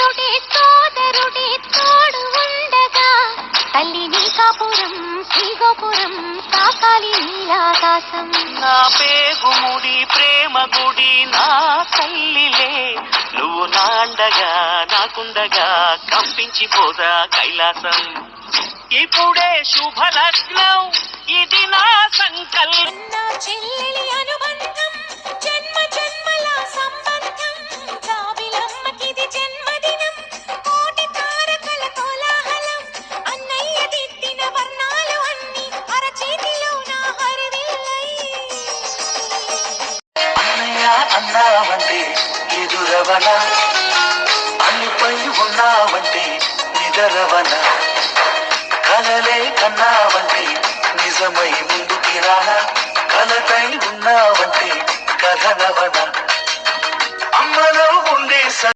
సోదరుడే సోదరుడే తోడు ఉండగా తల్లిని కాపురం శ్రీగోపురం తాకాలి నీలాకాశం. నా పేగుముడి ప్రేమ గుడి నా తల్లిలే, నువ్వు నాండగా నాకుండగా కంపించిపోదా కైలాసం. ఇప్పుడే శుభలగ్నం ఇది నా సంకల్పం. నా చెల్లెలి అనుబంధం జన్మ జన్మల సంబంధం. జాబిలమ్మకిది జన్మదినం కోటి తారకల కోలాహలం. అన్నయ్య దిద్దిన వర్ణాలు అన్ని అరచేతిలో నా హరివిల్లై. అన్నయ్య అన్నావంటే ఎదురవన, అన్నిపై ఉన్నావంటే నిదరవన, కలలే కన్నావంటే నిజమై ముందుకి రానా, కలతై ఉన్నావంటే కథనవన. అమ్మలో ఉండే